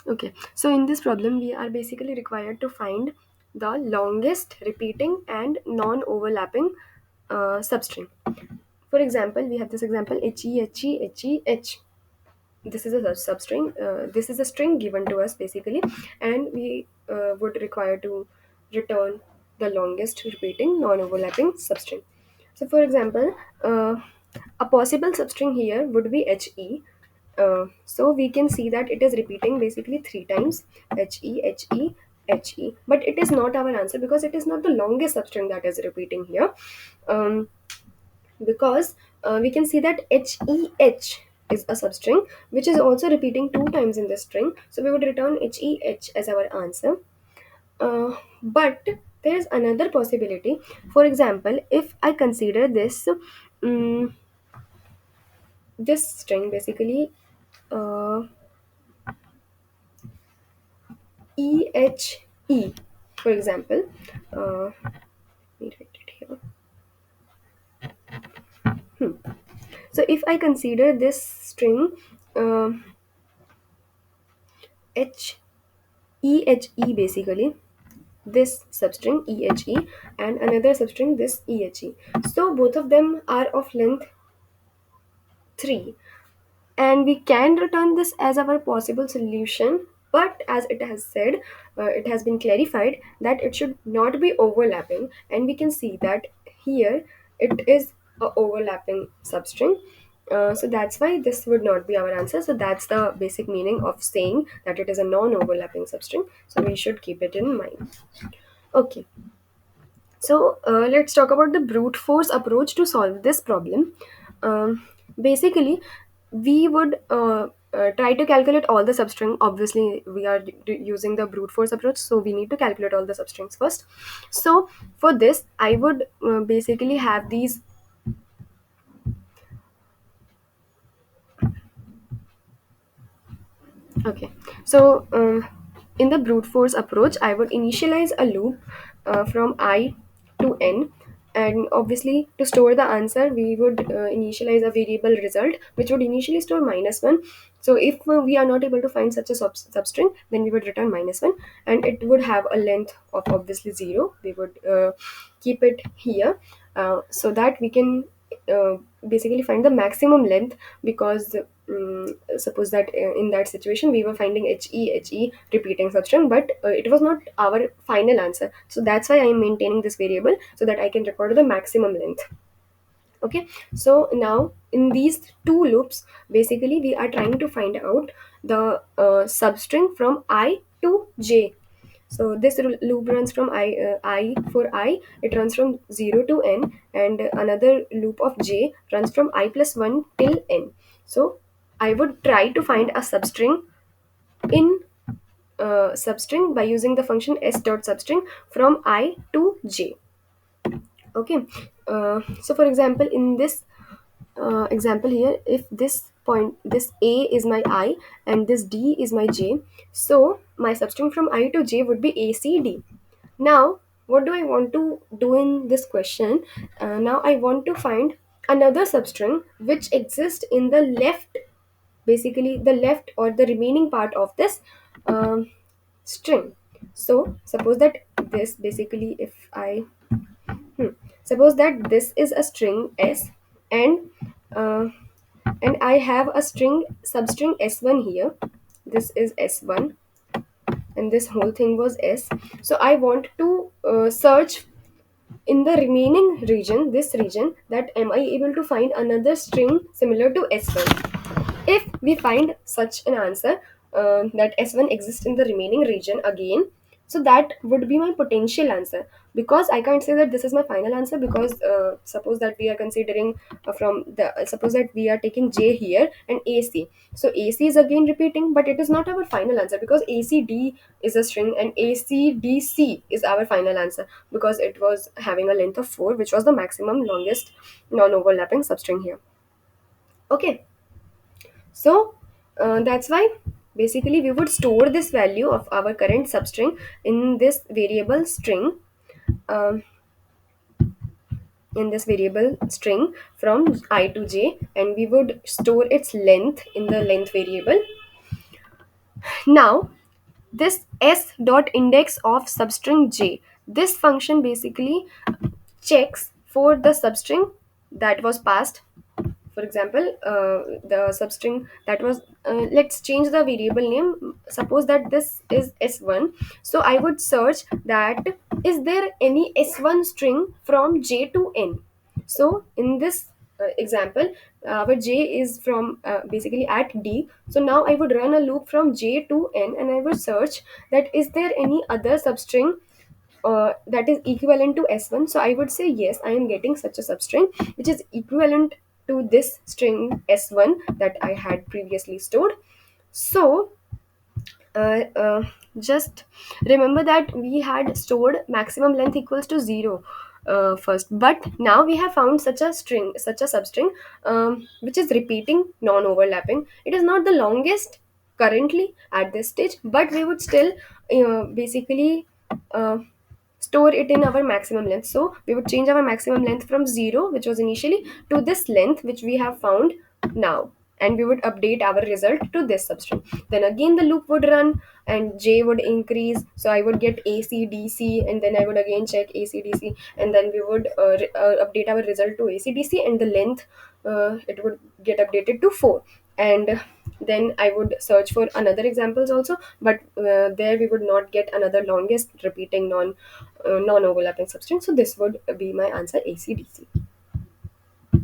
Okay, so in this problem, we are basically required to find the longest repeating and non-overlapping substring. For example, we have this example he. This is a substring. This is a string given to us basically, and we would require to return the longest repeating non-overlapping substring. So, for example, a possible substring here would be so we can see that it is repeating basically three times he, but it is not our answer because it is not the longest substring that is repeating here. Um, because we can see that heh is a substring which is also repeating two times in the string, so we would return heh as our answer. But there is another possibility. For example, if I consider um, this string basically uh, ehe, for example, let me write it here. So if I consider this string uh, h ehe basically, this substring ehe and another substring this ehe, so both of them are of length 3, and we can return this as our possible solution, but as it has said, it has been clarified that it should not be overlapping, and we can see that here it is a overlapping substring. So that's why this would not be our answer. So that's the basic meaning of saying that it is a non-overlapping substring, so we should keep it in mind. Okay, so let's talk about the brute force approach to solve this problem. Basically, we would try to calculate all the substring. Obviously, we are using the brute force approach, so we need to calculate all the substrings first. So for this, I would basically have these. Okay, so in the brute force approach, I would initialize a loop from I to n, and obviously to store the answer, we would initialize a variable result which would initially store -1. So if we are not able to find such a substring, then we would return -1, and it would have a length of obviously 0. We would keep it here so that we can uh, basically find the maximum length, because suppose that in that situation we were finding he repeating substring, but it was not our final answer, so that's why I am maintaining this variable so that I can record the maximum length. Okay, so now in these two loops basically we are trying to find out the substring from I to j. So this loop runs from I for I, it runs from 0 to n, and another loop of j runs from I plus 1 till n. So I would try to find a substring in substring by using the function s dot substring from I to j. Okay, so for example, in this example here, if this point, this a is my I and this d is my j, so my substring from I to j would be acd. Now what do I want to do in this question? Now I want to find another substring which exists in the left, basically the left or the remaining part of this string. So suppose that this basically, if I hmm, suppose that this is a string s, and uh, I have a string substring s1 here. This is s1 and this whole thing was s. So I want to search in the remaining region, this region, that am I able to find another string similar to s1. If we find such an answer, that s1 exists in the remaining region again, so that would be my potential answer, because I can't say that this is my final answer, because suppose that we are considering from the suppose that we are taking j here and ac, so ac is again repeating, but it is not our final answer because acd is a string and acdc is our final answer, because it was having a length of 4, which was the maximum longest non-overlapping substring here. Okay, so that's why basically we would store this value of our current substring in this variable string, um, in this variable string from I to j, and we would store its length in the length variable. Now, this s dot index of substring j, this function basically checks for the substring that was passed. For example, the substring that was, let's change the variable name. Suppose that this is s1, so I would search that is there any s1 string from j to n. So in this example, our j is from basically at d, so now I would run a loop from j to n and I would search that is there any other substring that is equivalent to s1. So I would say yes, I am getting such a substring which is equivalent to this string s1 that I had previously stored. So uh, uh, just remember that we had stored maximum length equals to 0 first, but now we have found such a string, such a substring, which is repeating, non-overlapping. It is not the longest currently at this stage, but we would still basically uh, store it in our maximum length. So we would change our maximum length from 0, which was initially, to this length which we have found now, and we would update our result to this substring. Then again the loop would run and j would increase, so I would get acdc, and then I would again check acdc, and then we would update our result to acdc, and the length, it would get updated to 4. And then I would search for another examples also, but there we would not get another longest repeating non overlapping substring. So this would be my answer, acdc.